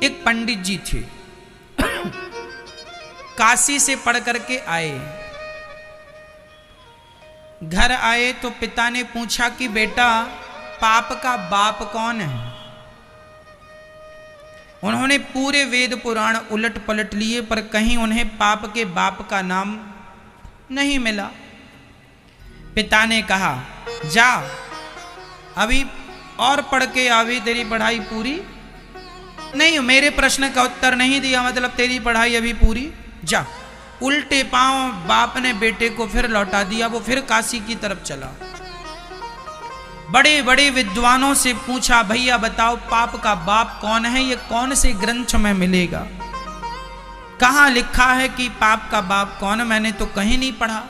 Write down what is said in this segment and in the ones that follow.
एक पंडित जी थे, काशी से पढ़ करके आए। घर आए तो पिता ने पूछा कि बेटा पाप का बाप कौन है। उन्होंने पूरे वेद पुराण उलट पलट लिए पर कहीं उन्हें पाप के बाप का नाम नहीं मिला। पिता ने कहा जा अभी और पढ़ के आवी, तेरी पढ़ाई पूरी नहीं, मेरे प्रश्न का उत्तर नहीं दिया मतलब तेरी पढ़ाई अभी पूरी, जा। उल्टे पांव बाप ने बेटे को फिर लौटा दिया, वो फिर काशी की तरफ चला। बड़े बड़े विद्वानों से पूछा भैया बताओ पाप का बाप कौन है, ये कौन से ग्रंथ में मिलेगा, कहां लिखा है कि पाप का बाप कौन है, मैंने तो कहीं नहीं पढ़ा।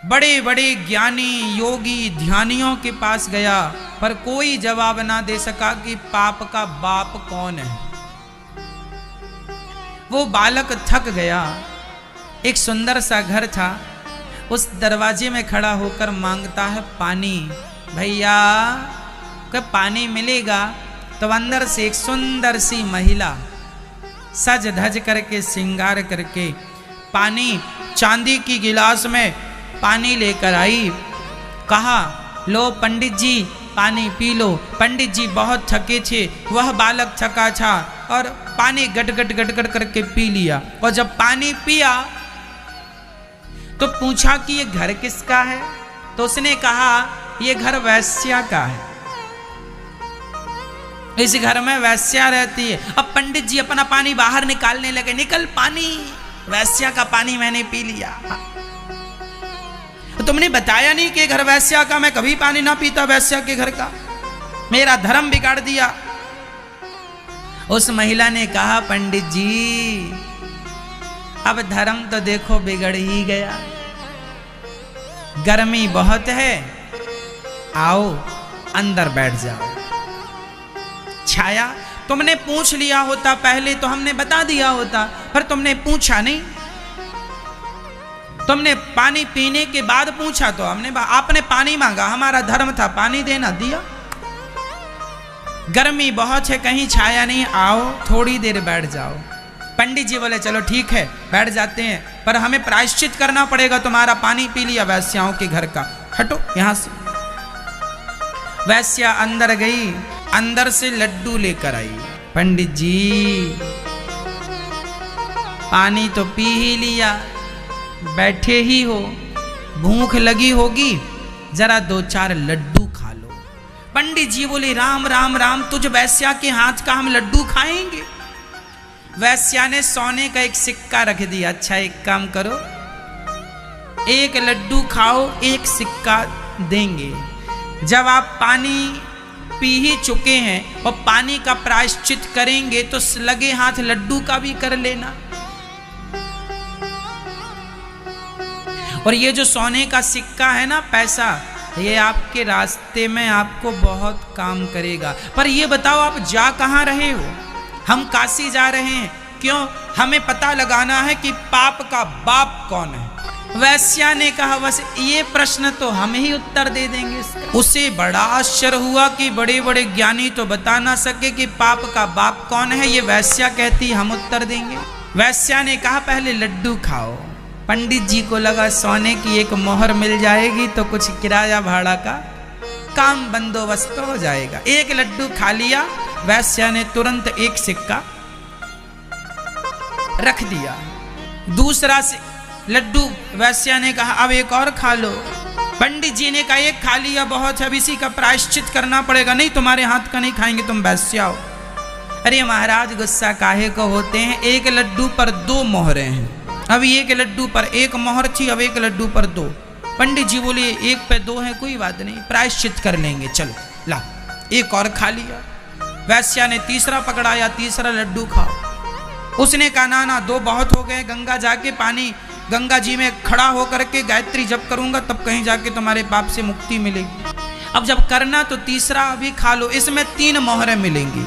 बड़े बड़े ज्ञानी योगी ध्यानियों के पास गया पर कोई जवाब ना दे सका कि पाप का बाप कौन है। वो बालक थक गया। एक सुंदर सा घर था, उस दरवाजे में खड़ा होकर मांगता है पानी, भैया कब पानी मिलेगा। तो अंदर से एक सुंदर सी महिला सज धज करके श्रृंगार करके पानी चांदी की गिलास में पानी लेकर आई। कहा लो पंडित जी पानी पी लो। पंडित जी बहुत थके थे, वह बालक थका था और पानी गट गट गट गट करके पी लिया। और जब पानी पिया तो पूछा कि ये घर किसका है, तो उसने कहा ये घर वैश्या का है, इस घर में वैश्या रहती है। अब पंडित जी अपना पानी बाहर निकालने लगे, निकल पानी, वैश्या का पानी मैंने पी लिया। तो तुमने बताया नहीं कि घर वैश्या का, मैं कभी पानी ना पीता वैश्या के घर का, मेरा धर्म बिगाड़ दिया। उस महिला ने कहा पंडित जी अब धर्म तो देखो बिगड़ ही गया, गर्मी बहुत है, आओ अंदर बैठ जाओ। छाया तुमने पूछ लिया होता पहले तो हमने बता दिया होता, पर तुमने पूछा नहीं। तुमने पानी पीने के बाद पूछा तो हमने, आपने पानी मांगा, हमारा धर्म था पानी देना, दिया। गर्मी बहुत है, कहीं छाया नहीं, आओ थोड़ी देर बैठ जाओ। पंडित जी बोले चलो ठीक है बैठ जाते हैं, पर हमें प्रायश्चित करना पड़ेगा, तुम्हारा पानी पी लिया वैश्याओं के घर का, हटो यहां से। वैश्या अंदर गई, अंदर से लड्डू लेकर आई। पंडित जी पानी तो पी ही लिया, बैठे ही हो, भूख लगी होगी, जरा दो चार लड्डू खा लो। पंडित जी बोले राम राम राम, तुझ वैश्या के हाथ का हम लड्डू खाएंगे। वैश्या ने सोने का एक सिक्का रख दिया, अच्छा एक काम करो, एक लड्डू खाओ एक सिक्का देंगे, जब आप पानी पी ही चुके हैं और पानी का प्रायश्चित करेंगे तो लगे हाथ लड्डू का भी कर लेना। और ये जो सोने का सिक्का है ना, पैसा, ये आपके रास्ते में आपको बहुत काम करेगा। पर ये बताओ आप जा कहाँ रहे हो, हम काशी जा रहे हैं, क्यों, हमें पता लगाना है कि पाप का बाप कौन है। वैश्या ने कहा बस ये प्रश्न तो हम ही उत्तर दे देंगे इसका। उसे बड़ा आश्चर्य हुआ कि बड़े बड़े ज्ञानी तो बता ना सके कि पाप का बाप कौन है, ये वैश्या कहती हम उत्तर देंगे। वैश्या ने कहा पहले लड्डू खाओ। पंडित जी को लगा सोने की एक मोहर मिल जाएगी तो कुछ किराया भाड़ा का काम बंदोबस्त हो जाएगा। एक लड्डू खा लिया, वैश्या ने तुरंत एक सिक्का रख दिया। दूसरा लड्डू वैश्या ने कहा अब एक और खा लो। पंडित जी ने कहा एक खा लिया बहुत है, अब इसी का प्रायश्चित करना पड़ेगा। नहीं तुम्हारे हाथ का नहीं खाएंगे, तुम वैश्या हो। अरे महाराज गुस्सा काहे को होते हैं, एक लड्डू पर दो मोहरें हैं, अब एक लड्डू पर एक मोहर थी, अब एक लड्डू पर दो। पंडित जी बोले एक पे दो है कोई बात नहीं, प्रायश्चित कर लेंगे, चलो ला। एक और खा लिया। वैश्या ने तीसरा पकड़ाया, तीसरा लड्डू खाओ। उसने कहा ना ना दो बहुत हो गए, गंगा जाके पानी गंगा जी में खड़ा होकर के गायत्री जप करूंगा तब कहीं जाके तुम्हारे पाप से मुक्ति मिलेगी। अब जब करना तो तीसरा अभी खा लो, इसमें 3 मोहरें मिलेंगी।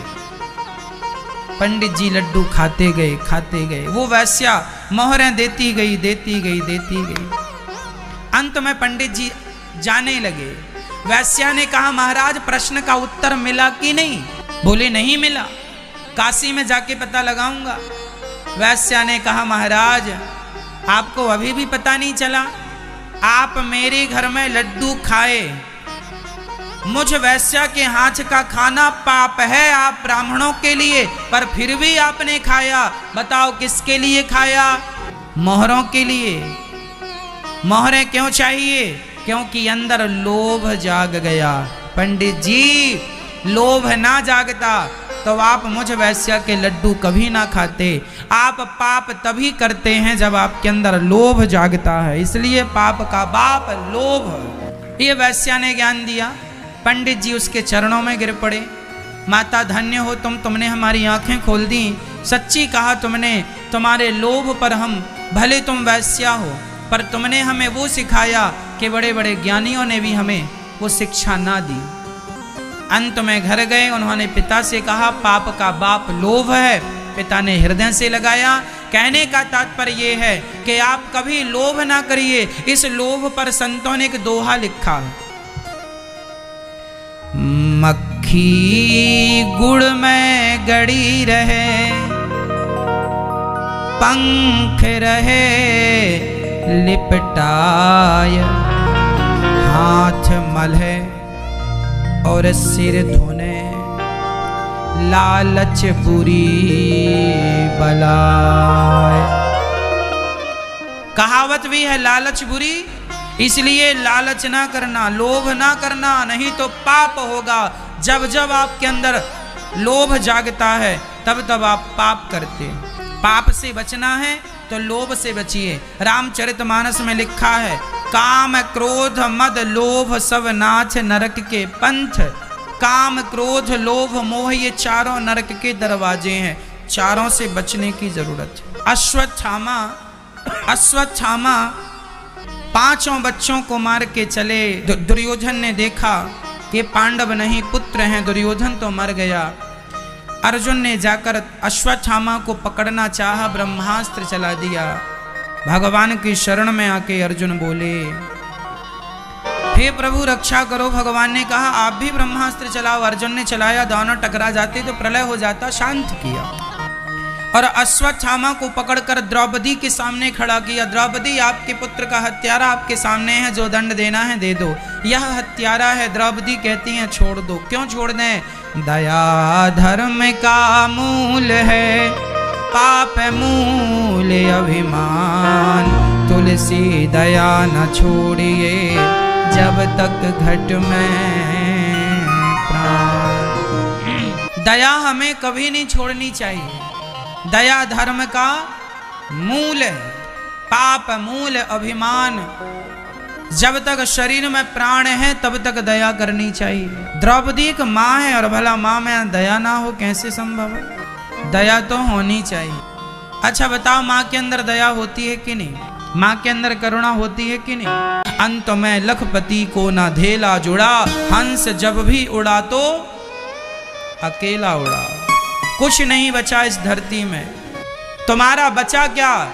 पंडित जी लड्डू खाते गए, वो वैश्या मोहरें देती गई देती गई देती गई। अंत में पंडित जी जाने लगे। वैश्या ने कहा महाराज प्रश्न का उत्तर मिला कि नहीं। बोले नहीं मिला, काशी में जाके पता लगाऊंगा। वैश्या ने कहा महाराज आपको अभी भी पता नहीं चला, आप मेरे घर में लड्डू खाए, मुझ वैश्या के हाथ का खाना पाप है आप ब्राह्मणों के लिए, पर फिर भी आपने खाया। बताओ किसके लिए खाया? मोहरों के लिए। मोहरें क्यों चाहिए? क्योंकि अंदर लोभ जाग गया। पंडित जी लोभ ना जागता तो आप मुझ वैश्या के लड्डू कभी ना खाते। आप पाप तभी करते हैं जब आपके अंदर लोभ जागता है, इसलिए पाप का बाप लोभ। ये वैश्या ने ज्ञान दिया। पंडित जी उसके चरणों में गिर पड़े। माता धन्य हो तुमने हमारी आंखें खोल दी। सच्ची कहा तुमने, तुम्हारे लोभ पर हम, भले तुम वैश्या हो पर तुमने हमें वो सिखाया कि बड़े बड़े ज्ञानियों ने भी हमें वो शिक्षा ना दी। अंत में घर गए, उन्होंने पिता से कहा पाप का बाप लोभ है। पिता ने हृदय से लगाया। कहने का तात्पर्य ये है कि आप कभी लोभ ना करिए। इस लोभ पर संतों ने एक दोहा लिखा, मक्खी गुड़ में गड़ी रहे, पंख रहे लिपटाय, हाथ मलहे और सिर धोने, लालच बुरी बलाय। कहावत भी है लालच बुरी, इसलिए लालच ना करना, लोभ ना करना, नहीं तो पाप होगा। जब जब आपके अंदर लोभ जागता है तब तब आप पाप करते। पाप से बचना है तो लोभ से बचिए। रामचरितमानस में लिखा है, काम क्रोध मद लोभ सब नाथ नरक के पंथ। काम क्रोध लोभ मोह ये चारों नरक के दरवाजे हैं, चारों से बचने की जरूरत है। अश्वत्थामा 5 बच्चों को मार के चले। दुर्योधन ने देखा कि पांडव नहीं पुत्र हैं, दुर्योधन तो मर गया। अर्जुन ने जाकर अश्वत्थामा को पकड़ना चाहा, ब्रह्मास्त्र चला दिया। भगवान की शरण में आके अर्जुन बोले, हे प्रभु रक्षा करो। भगवान ने कहा आप भी ब्रह्मास्त्र चलाओ। अर्जुन ने चलाया, दोनों टकरा जाते तो प्रलय हो जाता। शांत किया और अश्वत्थामा को पकड़कर द्रौपदी के सामने खड़ा किया। द्रौपदी आपके पुत्र का हत्यारा आपके सामने है, जो दंड देना है दे दो। यह हत्यारा है। द्रौपदी कहती हैं छोड़ दो। क्यों छोड़ दें? दया धर्म का मूल है, पाप मूल अभिमान। तुलसी दया न छोड़िए, जब तक घट में प्राण। दया हमें कभी नहीं छोड़नी चाहिए। दया धर्म का मूल है, पाप मूल अभिमान। जब तक शरीर में प्राण है तब तक दया करनी चाहिए। द्रौपदी एक माँ है और भला माँ में दया ना हो कैसे संभव है? दया तो होनी चाहिए। अच्छा बताओ, माँ के अंदर दया होती है कि नहीं? माँ के अंदर करुणा होती है कि नहीं? अंत में लखपति को ना धेला जुड़ा, हंस जब भी उड़ा तो अकेला उड़ा। कुछ नहीं बचा इस धरती में। तुम्हारा बचा क्या?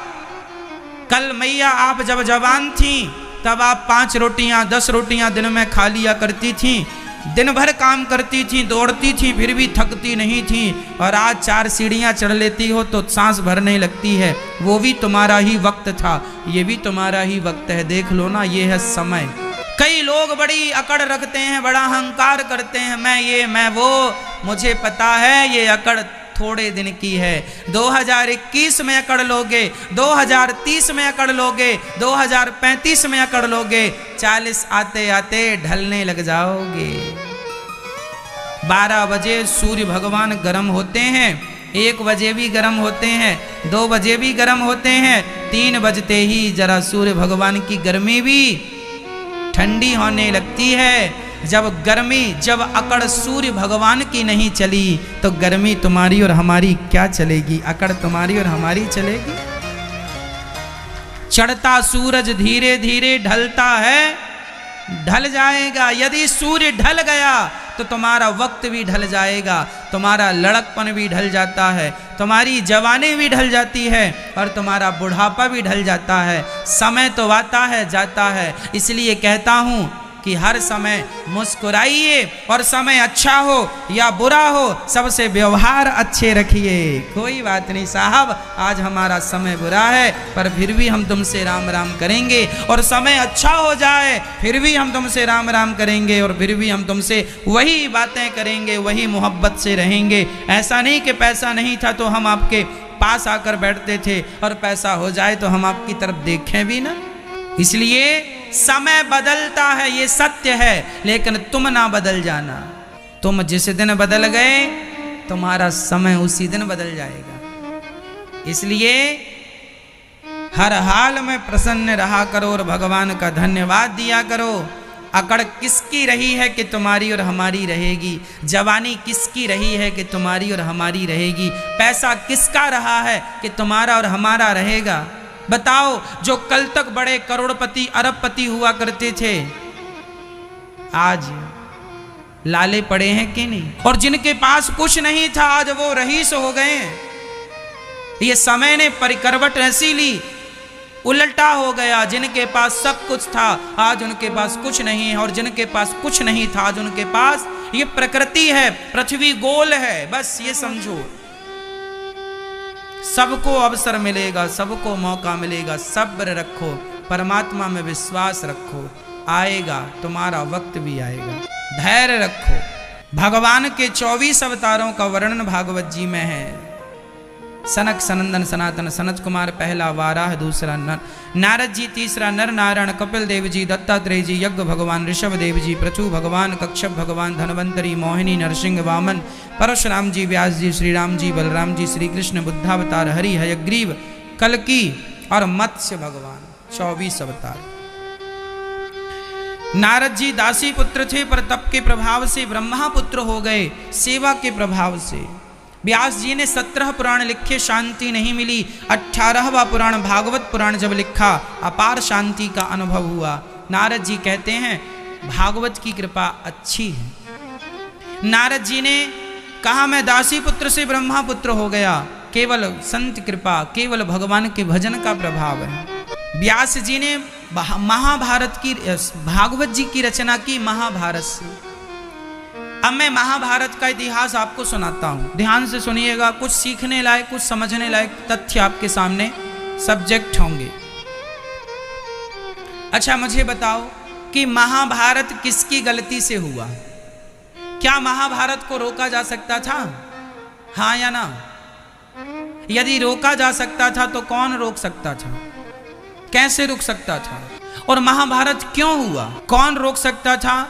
कल मैया आप जब जवान थी तब आप 5 रोटियां 10 रोटियां दिन में खा लिया करती थी। दिन भर काम करती थी, दौड़ती थी, फिर भी थकती नहीं थी। और आज 4 सीढ़ियां चढ़ लेती हो तो सांस भरने लगती है। वो भी तुम्हारा ही वक्त था, ये भी तुम्हारा ही वक्त है। देख लो ना, ये है समय। कई लोग बड़ी अकड़ रखते हैं, बड़ा अहंकार करते हैं, मैं ये मैं वो। मुझे पता है ये अकड़ थोड़े दिन की है। 2021 में अकड़ लोगे, 2030 में अकड़ लोगे, 2035 में अकड़ लोगे, 40 आते आते ढलने लग जाओगे। 12 बजे सूर्य भगवान गर्म होते हैं, 1 बजे भी गर्म होते हैं, 2 बजे भी गर्म होते हैं, 3 बजते ही जरा सूर्य भगवान की गर्मी भी ठंडी होने लगती है। जब अकड़ सूर्य भगवान की नहीं चली तो गर्मी तुम्हारी और हमारी क्या चलेगी? अकड़ तुम्हारी और हमारी चलेगी? चढ़ता सूरज धीरे धीरे ढलता है, ढल जाएगा। यदि सूर्य ढल गया तो तुम्हारा वक्त भी ढल जाएगा, तुम्हारा लड़कपन भी ढल जाता है, तुम्हारी जवानी भी ढल जाती है और तुम्हारा बुढ़ापा भी ढल जाता है। समय तो आता है जाता है। इसलिए कहता हूँ कि हर समय मुस्कुराइए और समय अच्छा हो या बुरा हो सबसे व्यवहार अच्छे रखिए। कोई बात नहीं साहब, आज हमारा समय बुरा है पर फिर भी हम तुमसे राम राम करेंगे, और समय अच्छा हो जाए फिर भी हम तुमसे राम राम करेंगे, और फिर भी हम तुमसे वही बातें करेंगे, वही मोहब्बत से रहेंगे। ऐसा नहीं कि पैसा नहीं था तो हम आपके पास आकर बैठते थे और पैसा हो जाए तो हम आपकी तरफ देखें भी ना। इसलिए समय बदलता है, ये सत्य है, लेकिन तुम ना बदल जाना। तुम जिस दिन बदल गए तुम्हारा समय उसी दिन बदल जाएगा। इसलिए हर हाल में प्रसन्न रहा करो और भगवान का धन्यवाद दिया करो। अकड़ किसकी रही है कि तुम्हारी और हमारी रहेगी, जवानी किसकी रही है कि तुम्हारी और हमारी रहेगी, पैसा किसका रहा है कि तुम्हारा और हमारा रहेगा। बताओ, जो कल तक बड़े करोड़पति अरबपति हुआ करते थे आज लाले पड़े हैं कि नहीं, और जिनके पास कुछ नहीं था आज वो रईस हो गए हैं। ये समय ने परिकरवट ऐसी ली, उल्टा हो गया। जिनके पास सब कुछ था आज उनके पास कुछ नहीं है, और जिनके पास कुछ नहीं था आज उनके पास। ये प्रकृति है, पृथ्वी गोल है, बस ये समझो। सबको अवसर मिलेगा, सबको मौका मिलेगा। सब्र रखो, परमात्मा में विश्वास रखो, आएगा तुम्हारा वक्त भी आएगा। धैर्य रखो। भगवान के 24 अवतारों का वर्णन भागवत जी में है। सनक सनंदन सनातन सनत कुमार पहला, वाराह दूसरा, नारद जी तीसरा, नर नारायण कपिल देव जी, दत्तात्रेय जी, यज्ञ भगवान, ऋषभ देव जी, पृथु भगवान, कच्छप भगवान, धनवंतरी, मोहिनी, नरसिंह, वामन, परशुराम जी, व्यास जी, श्री राम जी, बलराम जी, श्री कृष्ण, बुद्धावतार, हरि, हयग्रीव, कल्की और मत्स्य भगवान। 24 अवतार। नारद जी दासी पुत्र थे पर तप के प्रभाव से ब्रह्मा पुत्र हो गए, सेवा के प्रभाव से। व्यास जी ने 17 पुराण लिखे, शांति नहीं मिली। 18वां पुराण भागवत पुराण जब लिखा अपार शांति का अनुभव हुआ। नारद जी कहते हैं भागवत की कृपा अच्छी है। नारद जी ने कहा मैं दासी पुत्र से ब्रह्मा पुत्र हो गया, केवल संत कृपा, केवल भगवान के भजन का प्रभाव है। व्यास जी ने महाभारत की, भागवत जी की रचना की महाभारत से। अब मैं महाभारत का इतिहास आपको सुनाता हूं, ध्यान से सुनिएगा। कुछ सीखने लायक, कुछ समझने लायक तथ्य आपके सामने सब्जेक्ट होंगे। अच्छा मुझे बताओ कि महाभारत किसकी गलती से हुआ? क्या महाभारत को रोका जा सकता था? हाँ या ना? यदि रोका जा सकता था तो कौन रोक सकता था? कैसे रुक सकता था? और महाभारत क्यों हुआ? कौन रोक सकता था?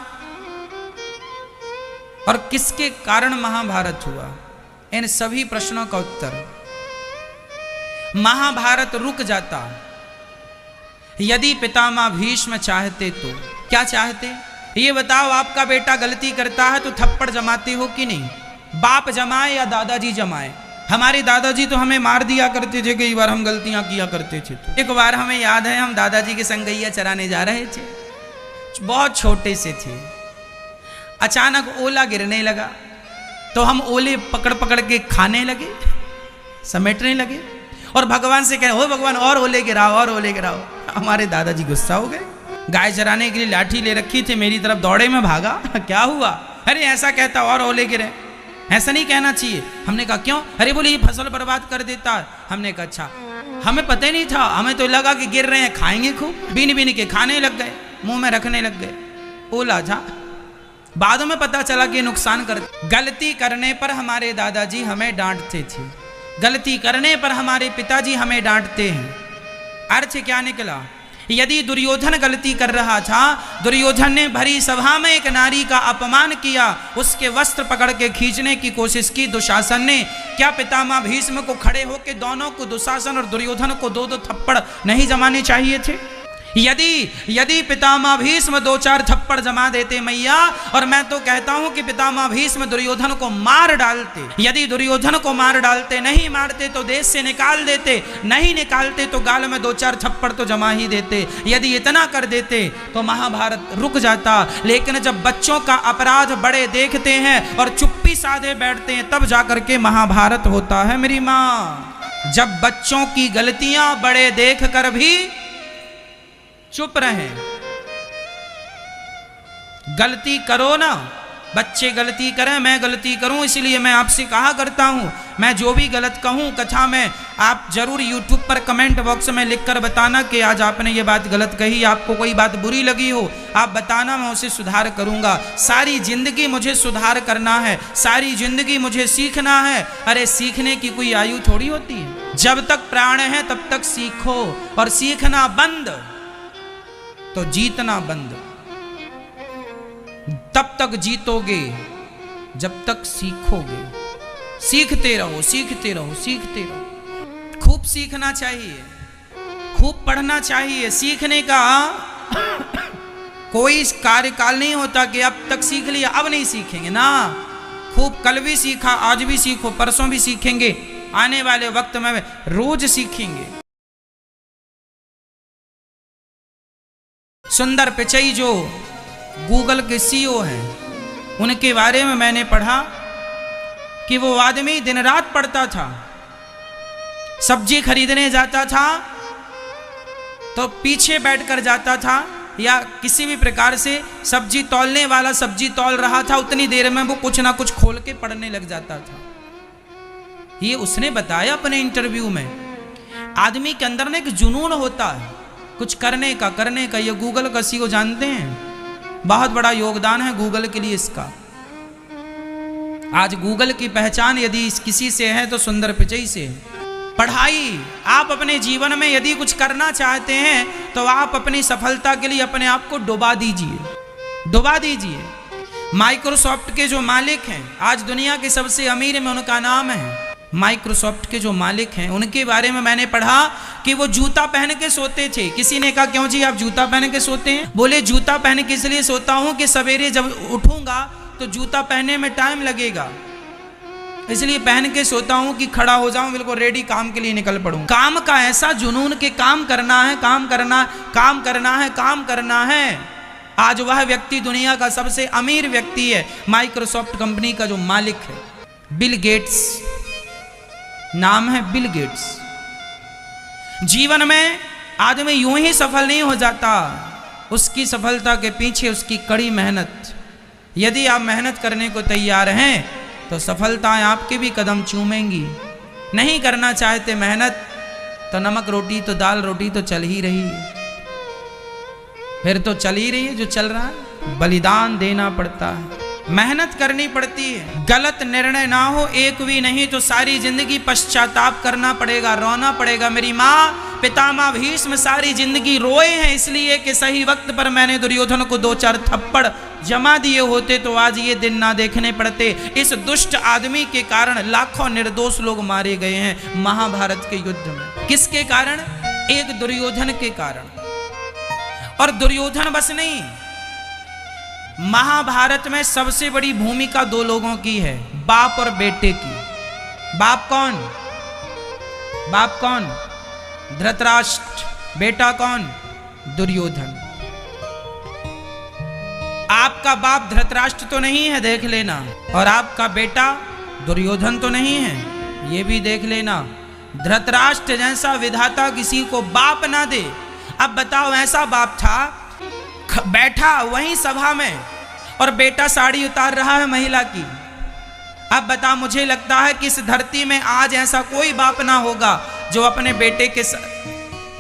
और किसके कारण महाभारत हुआ? इन सभी प्रश्नों का उत्तर, महाभारत रुक जाता यदि पितामह भीष्म चाहते तो। क्या चाहते? ये बताओ, आपका बेटा गलती करता है तो थप्पड़ जमाते हो कि नहीं? बाप जमाए या दादाजी जमाए? हमारे दादाजी तो हमें मार दिया करते थे, कई बार हम गलतियां किया करते थे। तो एक बार हमें याद है, हम दादाजी के संग गैया चराने जा रहे थे, बहुत छोटे से थे। अचानक ओला गिरने लगा तो हम ओले पकड़ पकड़ के खाने लगे, समेटने लगे, और भगवान से कहे हो भगवान और ओले गिराओ, और ओले गिराओ। हमारे दादाजी गुस्सा हो गए। गाय चराने के लिए लाठी ले रखी थी, मेरी तरफ दौड़े में भागा। क्या हुआ? अरे ऐसा कहता और ओले गिरे, ऐसा नहीं कहना चाहिए। हमने कहा क्यों? अरे बोले ये फसल बर्बाद कर देता है। हमने कहा अच्छा, हमें पता ही नहीं था, हमें तो लगा कि गिर रहे हैं खाएंगे खूब। बीन बीन के खाने लग गए, मुंह में रखने लग गए। ओला था, बाद में पता चला कि नुकसान कर। गलती करने पर हमारे दादाजी हमें डांटते थे, गलती करने पर हमारे पिताजी हमें डांटते हैं। अर्थ क्या निकला? यदि दुर्योधन गलती कर रहा था, दुर्योधन ने भरी सभा में एक नारी का अपमान किया, उसके वस्त्र पकड़ के खींचने की कोशिश की दुशासन ने, क्या पितामह भीष्म को खड़े होकर दोनों को, दुशासन और दुर्योधन को 2-2 थप्पड़ नहीं जमाने चाहिए थे? यदि पितामह भीष्म 2-4 थप्पड़ जमा देते मैया, और मैं तो कहता हूं कि पितामह भीष्म दुर्योधन को मार डालते। यदि दुर्योधन को मार डालते, नहीं मारते तो देश से निकाल देते, नहीं निकालते तो गाल में 2-4 थप्पड़ तो जमा ही देते। यदि इतना कर देते तो महाभारत रुक जाता। लेकिन जब बच्चों का अपराध बड़े देखते हैं और चुप्पी साधे बैठते हैं, तब जाकर के महाभारत होता है मेरी माँ। जब बच्चों की गलतियां बड़े देख कर भी चुप रहे गलती करो ना, बच्चे गलती करें, मैं गलती करूं, इसलिए मैं आपसे कहा करता हूं, मैं जो भी गलत कहूं कथा में, आप जरूर यूट्यूब पर कमेंट बॉक्स में लिखकर बताना कि आज आपने ये बात गलत कही, आपको कोई बात बुरी लगी हो, आप बताना, मैं उसे सुधार करूंगा। सारी जिंदगी मुझे सुधार करना है, सारी जिंदगी मुझे सीखना है। अरे सीखने की कोई आयु थोड़ी होती है, जब तक प्राण है तब तक सीखो, और सीखना बंद तो जीतना बंद। तब तक जीतोगे जब तक सीखोगे। सीखते रहो, सीखते रहो, सीखते रहो। खूब सीखना चाहिए, खूब पढ़ना चाहिए। सीखने का कोई कार्यकाल नहीं होता कि अब तक सीख लिया अब नहीं सीखेंगे ना। खूब कल भी सीखा, आज भी सीखो, परसों भी सीखेंगे, आने वाले वक्त में रोज सीखेंगे। सुंदर पिचई जो गूगल के सीईओ हैं, उनके बारे में मैंने पढ़ा कि वो आदमी दिन रात पढ़ता था। सब्जी खरीदने जाता था तो पीछे बैठकर जाता था, या किसी भी प्रकार से सब्जी तौलने वाला सब्जी तौल रहा था, उतनी देर में वो कुछ ना कुछ खोल के पढ़ने लग जाता था। ये उसने बताया अपने इंटरव्यू में। आदमी के अंदर ना एक जुनून होता है कुछ करने का। ये गूगल का सीईओ जानते हैं, बहुत बड़ा योगदान है गूगल के लिए इसका। आज गूगल की पहचान यदि किसी से है तो सुंदर पिचई से है। पढ़ाई, आप अपने जीवन में यदि कुछ करना चाहते हैं तो आप अपनी सफलता के लिए अपने आप को डुबा दीजिए, डुबा दीजिए। माइक्रोसॉफ्ट के जो मालिक हैं, आज दुनिया के सबसे अमीर में उनका नाम है। माइक्रोसॉफ्ट के जो मालिक हैं उनके बारे में मैंने पढ़ा कि वो जूता पहन के सोते थे। किसी ने कहा क्यों जी आप जूता पहन के सोते हैं? बोले जूता पहन के इसलिए सोता हूं कि सवेरे जब उठूंगा तो जूता पहनने में टाइम लगेगा, इसलिए पहन के सोता हूं कि खड़ा हो जाऊं बिल्कुल रेडी, काम के लिए निकल पड़ूं। काम का ऐसा जुनून के काम करना है, काम करना, काम करना है, काम करना है। आज वह व्यक्ति दुनिया का सबसे अमीर व्यक्ति है, माइक्रोसॉफ्ट कंपनी का जो मालिक है, बिल गेट्स नाम है, बिल गेट्स। जीवन में आदमी यूं ही सफल नहीं हो जाता, उसकी सफलता के पीछे उसकी कड़ी मेहनत। यदि आप मेहनत करने को तैयार हैं तो सफलताएं आपके भी कदम चूमेंगी। नहीं करना चाहते मेहनत तो नमक रोटी तो दाल रोटी तो चल ही रही है, फिर तो चल ही रही है जो चल रहा है। बलिदान देना पड़ता है, मेहनत करनी पड़ती है। गलत निर्णय ना हो एक भी नहीं तो सारी जिंदगी पश्चाताप करना पड़ेगा, रोना पड़ेगा। मेरी माँ पितामह भीष्म सारी जिंदगी रोए हैं इसलिए कि सही वक्त पर मैंने दुर्योधन को 2-4 थप्पड़ जमा दिए होते तो आज ये दिन ना देखने पड़ते। इस दुष्ट आदमी के कारण लाखों निर्दोष लोग मारे गए हैं महाभारत के युद्ध में। किसके कारण? एक दुर्योधन के कारण। और दुर्योधन बस नहीं, महाभारत में सबसे बड़ी भूमिका 2 लोगों की है, बाप और बेटे की। बाप कौन? बाप कौन? धृतराष्ट्र। बेटा कौन? दुर्योधन। आपका बाप धृतराष्ट्र तो नहीं है, देख लेना, और आपका बेटा दुर्योधन तो नहीं है, ये भी देख लेना। धृतराष्ट्र जैसा विधाता किसी को बाप ना दे। अब बताओ, ऐसा बाप था बैठा वहीं सभा में और बेटा साड़ी उतार रहा है महिला की। अब बता, मुझे लगता है कि इस धरती में आज ऐसा कोई बाप ना होगा जो अपने बेटे के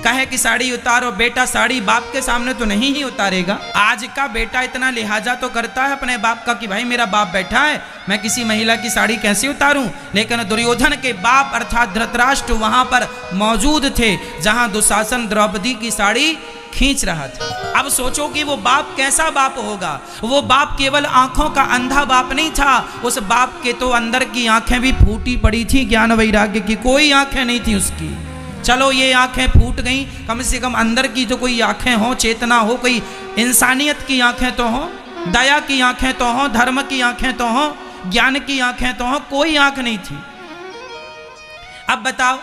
कहे कि साड़ी उतारो। बेटा साड़ी बाप के सामने तो नहीं ही उतारेगा। आज का बेटा इतना लिहाजा तो करता है अपने बाप का कि भाई मेरा बाप बैठा है, मैं किसी महिला की साड़ी कैसे उतारूं। लेकिन दुर्योधन के बाप अर्थात धृतराष्ट्र वहां पर मौजूद थे जहां दुशासन द्रौपदी की साड़ी खींच रहा था। अब सोचो कि वो बाप कैसा बाप होगा। वो बाप केवल आंखों का अंधा बाप नहीं था, उस बाप के तो अंदर की आंखें भी फूटी पड़ी थी, ज्ञान वैराग्य की कोई आंखें नहीं थी उसकी। चलो ये आंखें फूट गई, कम से कम अंदर की तो कोई आंखें हो, चेतना हो, कोई इंसानियत की आंखें तो हो, दया की आंखें तो हो, धर्म की आंखें तो हो, ज्ञान की आंखें तो हो, कोई आंख नहीं थी। अब बताओ,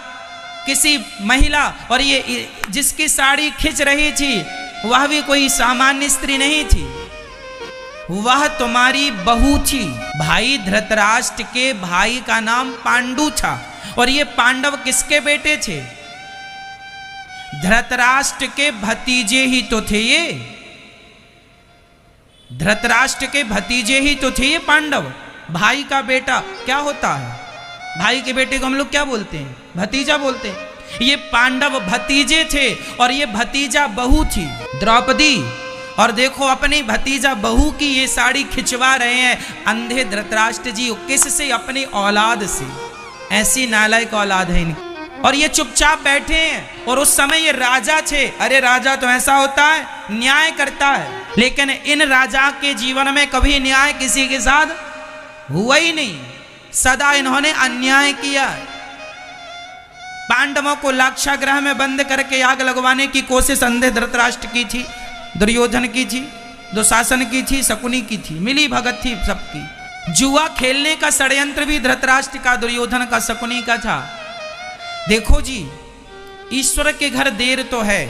किसी महिला, और ये जिसकी साड़ी खिंच रही थी वह भी कोई सामान्य स्त्री नहीं थी, वह तुम्हारी बहू थी। भाई धृतराष्ट्र के भाई का नाम पांडु था, और ये पांडव किसके बेटे थे? धृतराष्ट्र के भतीजे ही तो थे ये। धृतराष्ट्र के भतीजे ही तो थे ये पांडव, भाई का बेटा क्या होता है, भाई के बेटे को हम लोग क्या बोलते हैं, भतीजा बोलते हैं। ये पांडव भतीजे थे और ये भतीजा बहू थी द्रौपदी, और देखो अपनी भतीजा बहू की ये साड़ी खिंचवा रहे हैं अंधे धृतराष्ट्र जी। किससे? अपनी औलाद से। ऐसी नालायक औलाद है इनकी। और ये चुपचाप बैठे हैं, और उस समय ये राजा थे। अरे राजा तो ऐसा होता है, न्याय करता है, लेकिन इन राजा के जीवन में कभी न्याय किसी के साथ हुआ ही नहीं। सदा इन्होंने अन्याय किया। पांडवों को लाक्षागृह में बंद करके आग लगवाने की कोशिश अंधे धृतराष्ट्र की थी, दुर्योधन की थी, दुशासन की थी, शकुनी की थी, मिली भगत थी सबकी। जुआ खेलने का षड्यंत्र भी धृतराष्ट्र का, दुर्योधन का, शकुनी का था। देखो जी, ईश्वर के घर देर तो है,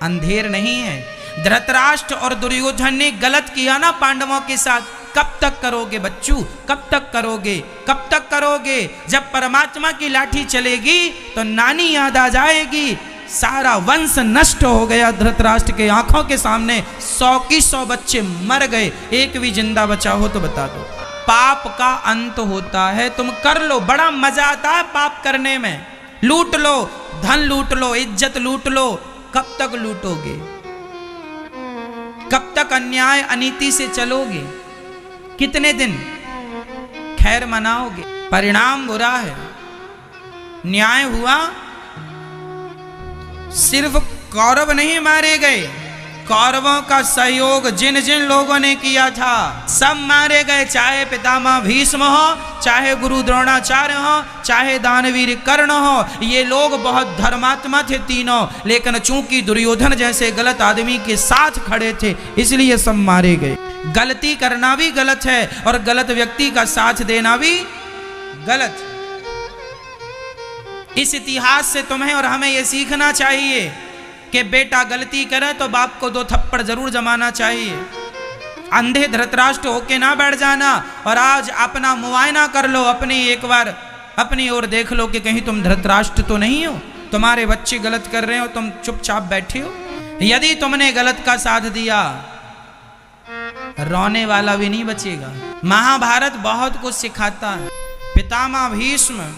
अंधेर नहीं है। धृतराष्ट्र और दुर्योधन ने गलत किया ना पांडवों के साथ। कब तक करोगे बच्चू, कब तक करोगे, कब तक करोगे? जब परमात्मा की लाठी चलेगी तो नानी याद आ जाएगी। सारा वंश नष्ट हो गया धृतराष्ट्र के आंखों के सामने। 100 की 100 बच्चे मर गए, एक भी जिंदा बचा हो तो बता दो। पाप का अंत होता है, तुम कर लो, बड़ा मजा आता है पाप करने में। लूट लो, धन लूट लो, इज्जत लूट लो। कब तक लूटोगे? कब तक अन्याय अनीति से चलोगे? कितने दिन खैर मनाओगे? परिणाम बुरा है। न्याय हुआ, सिर्फ कौरव नहीं मारे गए, कौरवों का सहयोग जिन जिन लोगों ने किया था सब मारे गए। चाहे पितामह भीष्म हो, चाहे गुरु द्रोणाचार्य हो, चाहे दानवीर कर्ण हो। ये लोग बहुत धर्मात्मा थे तीनों, लेकिन चूंकि दुर्योधन जैसे गलत आदमी के साथ खड़े थे इसलिए सब मारे गए। गलती करना भी गलत है और गलत व्यक्ति का साथ देना भी गलत। इस इतिहास से तुम्हें और हमें यह सीखना चाहिए कि बेटा गलती करे तो बाप को 2 थप्पड़ जरूर जमाना चाहिए। अंधे धृतराष्ट्र होके ना बैठ जाना। और आज अपना मुआयना कर लो, अपनी एक बार अपनी ओर देख लो कि कहीं तुम धृतराष्ट्र तो नहीं हो। तुम्हारे बच्चे गलत कर रहे हो, तुम चुपचाप बैठे हो। यदि तुमने गलत का साथ दिया, रोने वाला भी नहीं बचेगा। महाभारत बहुत कुछ सिखाता है। पितामह भीष्म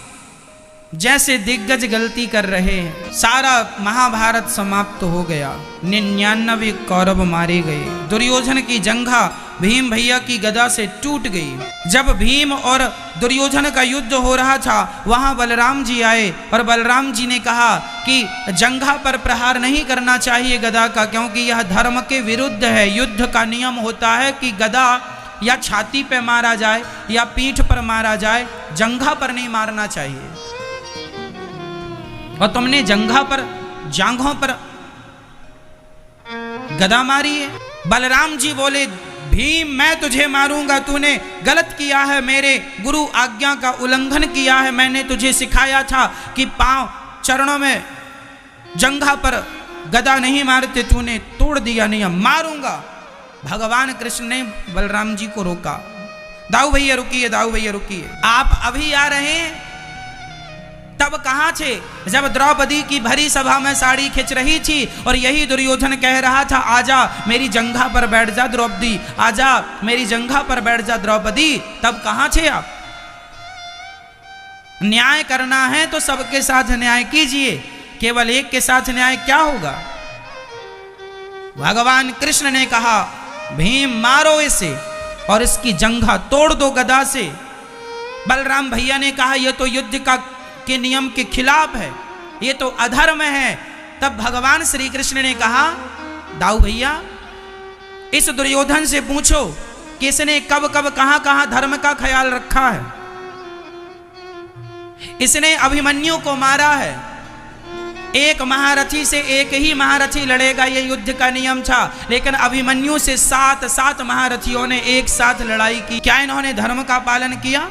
जैसे दिग्गज गलती कर रहे हैं, सारा महाभारत समाप्त हो गया। 99 कौरव मारे गए। दुर्योधन की जंघा भीम भैया की गदा से टूट गई। जब भीम और दुर्योधन का युद्ध हो रहा था, वहां बलराम जी आए और बलराम जी ने कहा कि जंघा पर प्रहार नहीं करना चाहिए गदा का, क्योंकि यह धर्म के विरुद्ध है। युद्ध का नियम होता है कि गदा या छाती पे मारा जाए या पीठ पर मारा जाए, जंघा पर नहीं मारना चाहिए। और तुमने जंघा पर, जांघों पर गदा मारी है। बलराम जी बोले, भीम मैं तुझे मारूंगा, तूने गलत किया है, मेरे गुरु आज्ञा का उल्लंघन किया है। मैंने तुझे सिखाया था कि पांव चरणों में जंघा पर गदा नहीं मारते, तूने तोड़ दिया, नहीं मारूंगा। भगवान कृष्ण ने बलराम जी को रोका। दाऊ भैया रुकिए, दाऊ भैया रुकिए, आप अभी आ रहे हैं? तब कहां थे जब द्रौपदी की भरी सभा में साड़ी खिंच रही थी और यही दुर्योधन कह रहा था, आजा मेरी जंघा पर बैठ जा द्रौपदी, आजा मेरी जंघा पर बैठ जा द्रौपदी। तब कहां थे आप? न्याय करना है तो सबके साथ न्याय कीजिए, केवल एक के साथ न्याय क्या होगा? भगवान कृष्ण ने कहा, भीम मारो इसे और इसकी जंघा तोड़ दो गदा से। बलराम भैया ने कहा, यह तो युद्ध के नियम के खिलाफ है, ये तो अधर्म है। तब भगवान श्री कृष्ण ने कहा, दाऊ भैया इस दुर्योधन से पूछो कि इसने कब कब कहां कहां धर्म का ख्याल रखा है। इसने अभिमन्यु को मारा है। एक महारथी से एक ही महारथी लड़ेगा, ये युद्ध का नियम था, लेकिन अभिमन्यु से 7 महारथियों ने एक साथ लड़ाई की। क्या इन्होंने धर्म का पालन किया?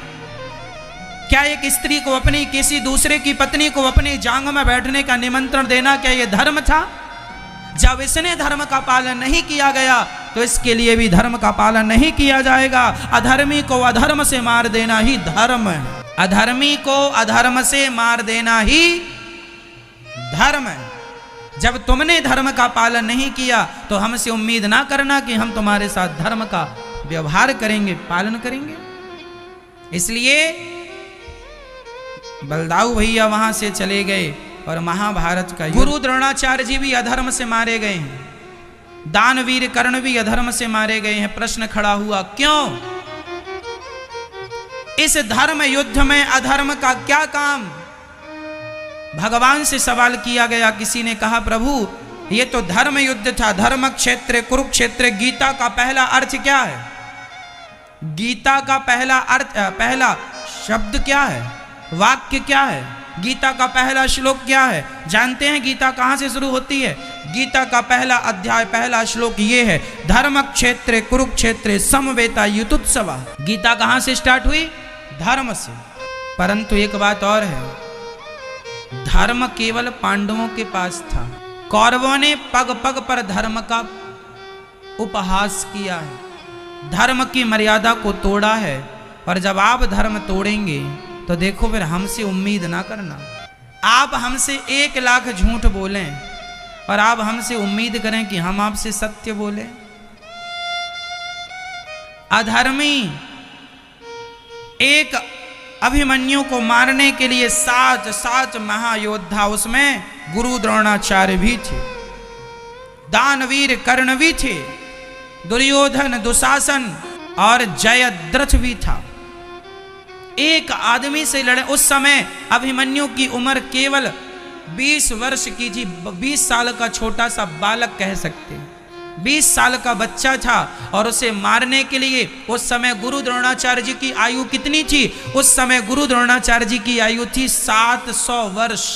क्या एक स्त्री को अपनी किसी दूसरे की पत्नी को अपनी जांग में बैठने का निमंत्रण देना, क्या यह धर्म था? जब इसने धर्म का पालन नहीं किया गया तो इसके लिए भी धर्म का पालन नहीं किया जाएगा। अधर्मी को अधर्म से मार देना ही धर्म है। अधर्मी को अधर्म से मार देना ही धर्म है। जब तुमने धर्म का पालन नहीं किया तो हमसे उम्मीद ना करना कि हम तुम्हारे साथ धर्म का व्यवहार करेंगे, पालन करेंगे। इसलिए बलदाऊ भैया वहां से चले गए और महाभारत का गुरु द्रोणाचार्य जी भी अधर्म से मारे गए हैं, दानवीर कर्ण भी अधर्म से मारे गए हैं। प्रश्न खड़ा हुआ, क्यों? इस धर्म युद्ध में अधर्म का क्या काम? भगवान से सवाल किया गया। किसी ने कहा, प्रभु ये तो धर्म युद्ध था, धर्म क्षेत्र कुरुक्षेत्र। गीता का पहला अर्थ क्या है? गीता का पहला अर्थ, पहला शब्द क्या है? वाक्य क्या है? गीता का पहला श्लोक क्या है? जानते हैं गीता कहां से शुरू होती है? गीता का पहला अध्याय, पहला श्लोक ये है, धर्म क्षेत्र कुरुक्षेत्र समवेता युतुत्सवा। गीता कहां से स्टार्ट हुई? धर्म से। परंतु एक बात और है, धर्म केवल पांडवों के पास था। कौरवों ने पग पग पर धर्म का उपहास किया है, धर्म की मर्यादा को तोड़ा है। और जब आप धर्म तोड़ेंगे तो देखो फिर हमसे उम्मीद ना करना। आप हमसे 1 लाख झूठ बोलें और आप हमसे उम्मीद करें कि हम आपसे सत्य बोलें। अधर्मी एक अभिमन्यु को मारने के लिए 7 महायोद्धा, उसमें गुरु द्रोणाचार्य भी थे, दानवीर कर्ण भी थे, दुर्योधन दुशासन और जयद्रथ भी था। एक आदमी से लड़े। उस समय अभिमन्यु की उम्र केवल 20 वर्ष की थी, 20 साल का छोटा सा बालक कह सकते हैं, 20 साल का बच्चा था। और उसे मारने के लिए उस समय गुरु द्रोणाचार्य जी की आयु कितनी थी? उस समय गुरु द्रोणाचार्य जी की आयु थी 700 वर्ष।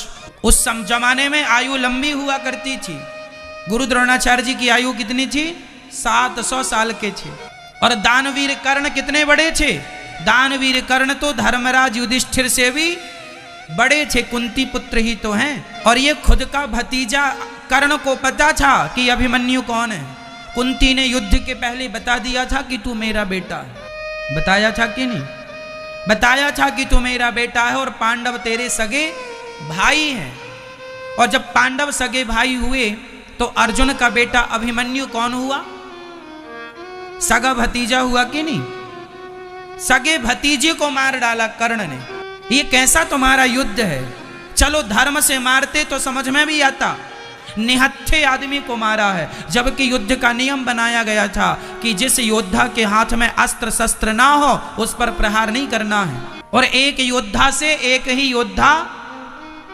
उस जमाने में आयु लंबी हुआ करती थी। गुरु द्रोणाचार्य जी की आयु कितनी थी? 700 साल के थे। और दानवीर कर्ण कितने बड़े थे? दानवीर कर्ण तो धर्मराज युधिष्ठिर से भी बड़े थे, कुंती पुत्र ही तो हैं। और ये खुद का भतीजा कर्ण को पता था कि अभिमन्यु कौन है। कुंती ने युद्ध के पहले बता दिया था कि तू मेरा बेटा है। बताया था कि नहीं? बताया था कि तू मेरा बेटा है और पांडव तेरे सगे भाई हैं। और जब पांडव सगे भाई हुए तो अर्जुन का बेटा अभिमन्यु कौन हुआ? सगा भतीजा हुआ कि नहीं? सगे भतीजे को मार डाला कर्ण ने। ये कैसा तुम्हारा युद्ध है? चलो धर्म से मारते तो समझ में भी आता, निहत्थे आदमी को मारा है। जबकि युद्ध का नियम बनाया गया था कि जिस योद्धा के हाथ में अस्त्र शस्त्र ना हो उस पर प्रहार नहीं करना है। और एक योद्धा से एक ही योद्धा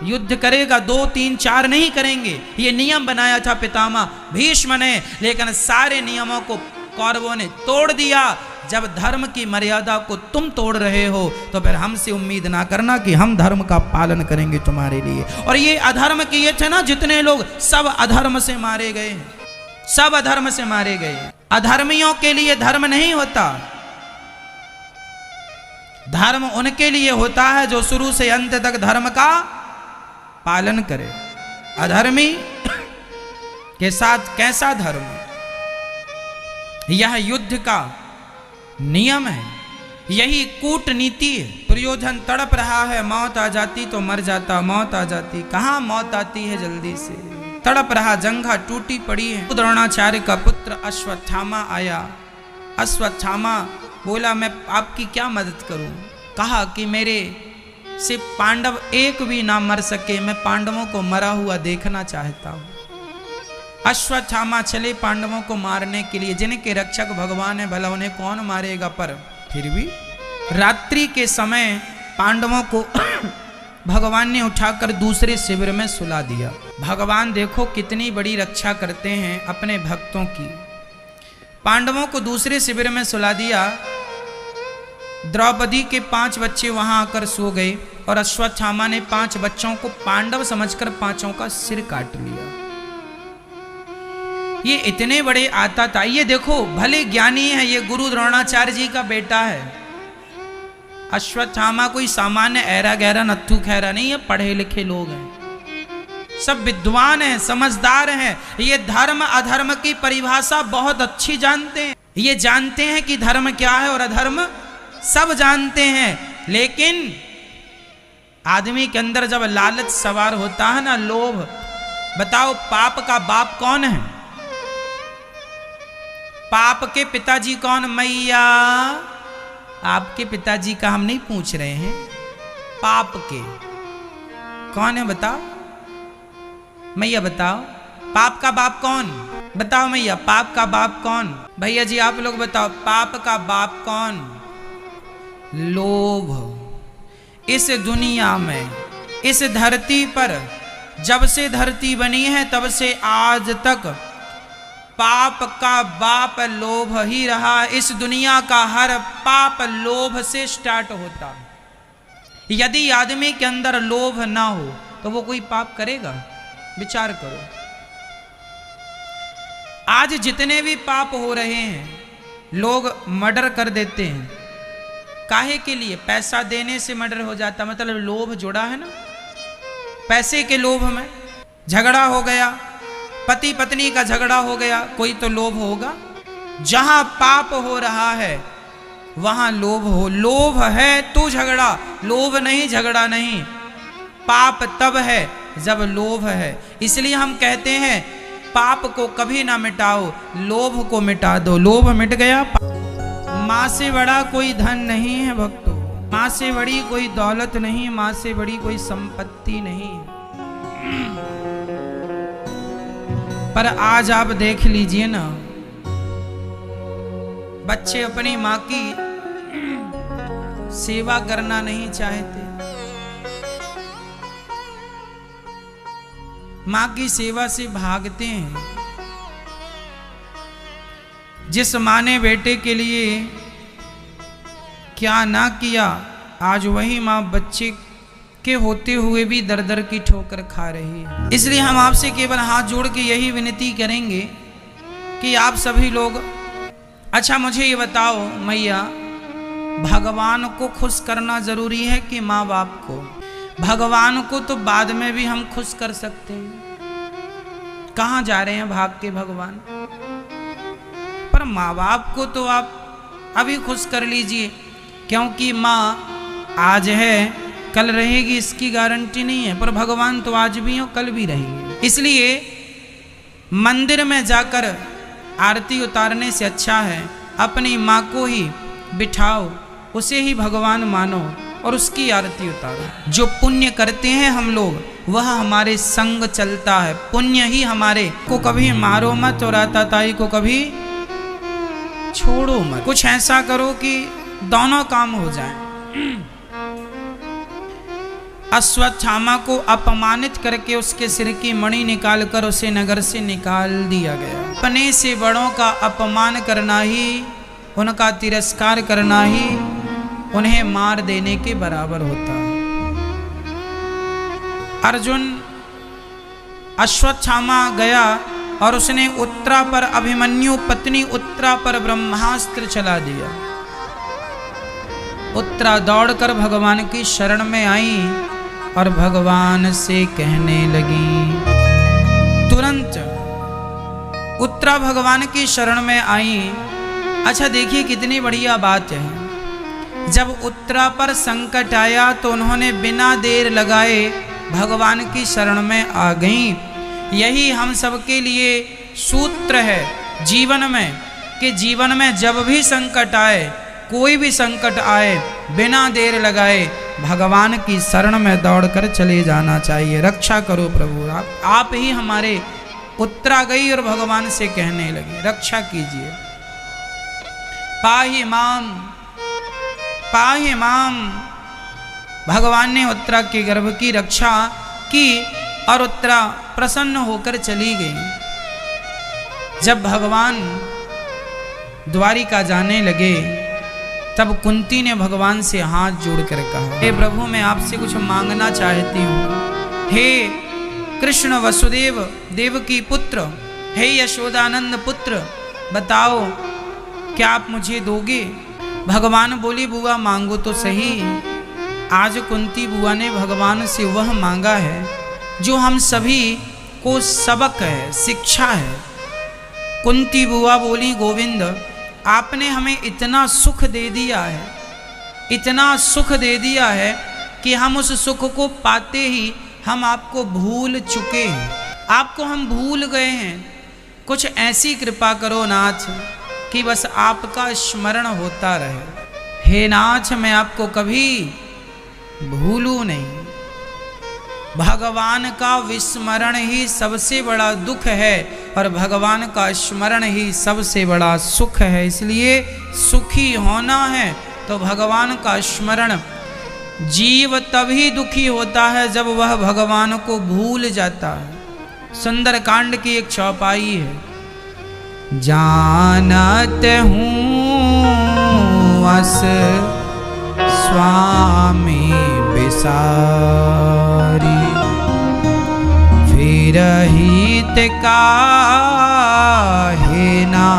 युद्ध करेगा, 2 3 4 नहीं करेंगे। ये नियम बनाया था पितामह भीष्म ने, लेकिन सारे नियमों को कौरवों ने तोड़ दिया। जब धर्म की मर्यादा को तुम तोड़ रहे हो तो फिर हमसे उम्मीद ना करना कि हम धर्म का पालन करेंगे तुम्हारे लिए। और ये अधर्म किए थे ना जितने लोग, सब अधर्म से मारे गए, सब अधर्म से मारे गए। अधर्मियों के लिए धर्म नहीं होता, धर्म उनके लिए होता है जो शुरू से अंत तक धर्म का पालन करे। अधर्मी के साथ कैसा धर्म? यह युद्ध का नियम है, यही कूटनीति है। दुर्योधन तड़प रहा है, मौत आ जाती तो मर जाता, मौत आ जाती, कहां मौत आती है जल्दी से। तड़प रहा, जंघा टूटी पड़ी है। द्रोणाचार्य का पुत्र अश्वत्थामा आया। अश्वत्थामा बोला, मैं आपकी क्या मदद करूं? कहा कि मेरे से पांडव एक भी ना मर सके, मैं पांडवों को मरा हुआ देखना चाहता हूं। अश्वत्थामा चले पांडवों को मारने के लिए। जिनके रक्षक भगवान है, भला उन्हें कौन मारेगा? पर फिर भी रात्रि के समय पांडवों को भगवान ने उठाकर दूसरे शिविर में सुला दिया। भगवान देखो कितनी बड़ी रक्षा करते हैं अपने भक्तों की। पांडवों को दूसरे शिविर में सुला दिया। द्रौपदी के 5 बच्चे वहां आकर सो गए और अश्वत्थामा ने 5 बच्चों को पांडव समझकर 5 का सिर काट लिया। ये इतने बड़े आता था। ये देखो भले ज्ञानी है, ये गुरु द्रोणाचार्य जी का बेटा है। अश्वत्थामा कोई सामान्य ऐरा गहरा नत्थु खैरा नहीं है, पढ़े लिखे लोग हैं, सब विद्वान हैं, समझदार हैं। ये धर्म अधर्म की परिभाषा बहुत अच्छी जानते हैं। ये जानते हैं कि धर्म क्या है और अधर्म सब जानते हैं। लेकिन आदमी के अंदर जब लालच सवार होता है ना, लोभ, बताओ पाप का बाप कौन है? पाप के पिताजी कौन? मैया, आपके पिताजी का हम नहीं पूछ रहे हैं, पाप के कौन है बताओ। मैया बताओ पाप का बाप कौन? बताओ मैया पाप का बाप कौन? भैया जी आप लोग बताओ पाप का बाप कौन? लोभ। इस दुनिया में, इस धरती पर जब से धरती बनी है तब से आज तक पाप का बाप लोभ ही रहा। इस दुनिया का हर पाप लोभ से स्टार्ट होता है। यदि आदमी के अंदर लोभ ना हो तो वो कोई पाप करेगा? विचार करो। आज जितने भी पाप हो रहे हैं, लोग मर्डर कर देते हैं, काहे के लिए? पैसा देने से मर्डर हो जाता, मतलब लोभ जुड़ा है ना, पैसे के लोभ में झगड़ा हो गया, पति पत्नी का झगड़ा हो गया, कोई तो लोभ होगा। जहां पाप हो रहा है वहां लोभ हो। लोभ है तो झगड़ा, लोभ नहीं झगड़ा नहीं। पाप तब है जब लोभ है। इसलिए हम कहते हैं पाप को कभी ना मिटाओ, लोभ को मिटा दो। लोभ मिट गया। माँ से बड़ा कोई धन नहीं है भक्तों, माँ से बड़ी कोई दौलत नहीं, माँ से बड़ी कोई संपत्ति नहीं। पर आज आप देख लीजिए ना, बच्चे अपनी माँ की सेवा करना नहीं चाहते, माँ की सेवा से भागते हैं। जिस माँ ने बेटे के लिए क्या ना किया, आज वही माँ बच्चे के होते हुए भी दर दर की ठोकर खा रही है। इसलिए हम आपसे केवल हाथ जोड़ के यही विनती करेंगे कि आप सभी लोग, अच्छा मुझे ये बताओ मैया, भगवान को खुश करना जरूरी है कि माँ बाप को? भगवान को तो बाद में भी हम खुश कर सकते हैं। कहाँ जा रहे हैं भाग के भगवान? पर माँ बाप को तो आप अभी खुश कर लीजिए, क्योंकि माँ आज है कल रहेगी इसकी गारंटी नहीं है। पर भगवान तो आज भी हो कल भी रहेंगे। इसलिए मंदिर में जाकर आरती उतारने से अच्छा है अपनी माँ को ही बिठाओ, उसे ही भगवान मानो और उसकी आरती उतारो। जो पुण्य करते हैं हम लोग वह हमारे संग चलता है। पुण्य ही हमारे को कभी मारो मत और आताताई को कभी छोड़ो मत। कुछ ऐसा करो कि दोनों काम हो जाएं। अश्वत्थामा को अपमानित करके उसके सिर की मणि निकालकर उसे नगर से निकाल दिया गया। अपने से बड़ों का अपमान करना ही, उनका तिरस्कार करना ही उन्हें मार देने के बराबर होता है। अर्जुन अश्वत्थामा गया और उसने उत्तरा पर, अभिमन्यु पत्नी उत्तरा पर ब्रह्मास्त्र चला दिया। उत्तरा दौड़कर भगवान की शरण में आई और भगवान से कहने लगी, तुरंत उत्तरा भगवान की शरण में आई। अच्छा देखिए कितनी बढ़िया बात है। जब उत्तरा पर संकट आया तो उन्होंने बिना देर लगाए भगवान की शरण में आ गईं। यही हम सबके लिए सूत्र है जीवन में, कि जीवन में जब भी संकट आए, कोई भी संकट आए, बिना देर लगाए भगवान की शरण में दौड़कर चले जाना चाहिए। रक्षा करो प्रभु, आप ही हमारे। उत्तरा गई और भगवान से कहने लगी, रक्षा कीजिए, पाहि माम पाहि माम। भगवान ने उत्तरा के गर्भ की रक्षा की और उत्तरा प्रसन्न होकर चली गई। जब भगवान द्वारिका जाने लगे तब कुंती ने भगवान से हाथ जोड़कर कहा, हे प्रभु मैं आपसे कुछ मांगना चाहती हूँ। हे कृष्ण वसुदेव देवकी पुत्र, हे यशोदानंद पुत्र, बताओ क्या आप मुझे दोगे? भगवान बोली, बुआ मांगो तो सही। आज कुंती बुआ ने भगवान से वह मांगा है जो हम सभी को सबक है, शिक्षा है। कुंती बुआ बोली, गोविंद आपने हमें इतना सुख दे दिया है, इतना सुख दे दिया है कि हम उस सुख को पाते ही हम आपको भूल चुके हैं। आपको हम भूल गए हैं, कुछ ऐसी कृपा करो नाथ कि बस आपका स्मरण होता रहे। हे नाथ, मैं आपको कभी भूलूं नहीं। भगवान का विस्मरण ही सबसे बड़ा दुख है और भगवान का स्मरण ही सबसे बड़ा सुख है। इसलिए सुखी होना है तो भगवान का स्मरण। जीव तभी दुखी होता है जब वह भगवान को भूल जाता है। सुंदर कांड की एक चौपाई है, जानत हूँ अस स्वामी बिसारी, फिर हित काहे ना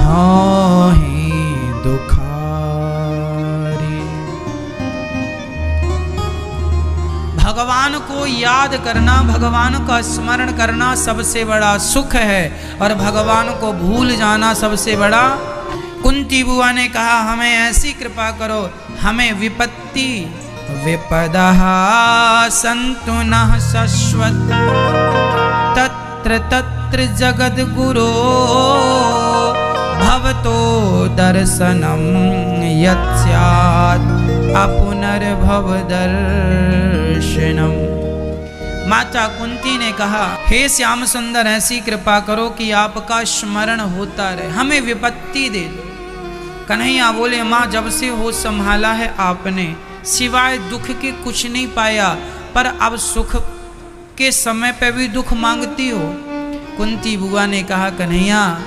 होहि दुखारी। भगवान को याद करना, भगवान का स्मरण करना सबसे बड़ा सुख है और भगवान को भूल जाना सबसे बड़ा। कुंती बुआ ने कहा हमें ऐसी कृपा करो, हमें विपत्ति विपदः सन्तु नः शश्वत, तत्र तत्र जगद्गुरो भवतो दर्शनम यत् स्यात् अपुनर्भव दर्शनम। माता कुंती ने कहा हे श्याम सुंदर, ऐसी कृपा करो कि आपका स्मरण होता रहे, हमें विपत्ति दे दो। कन्हैया बोले माँ, जब से होश संभाला है आपने सिवाय दुख के कुछ नहीं पाया, पर अब सुख के समय पे भी दुख मांगती हो। कुंती बुआ ने कहा कन्हैया,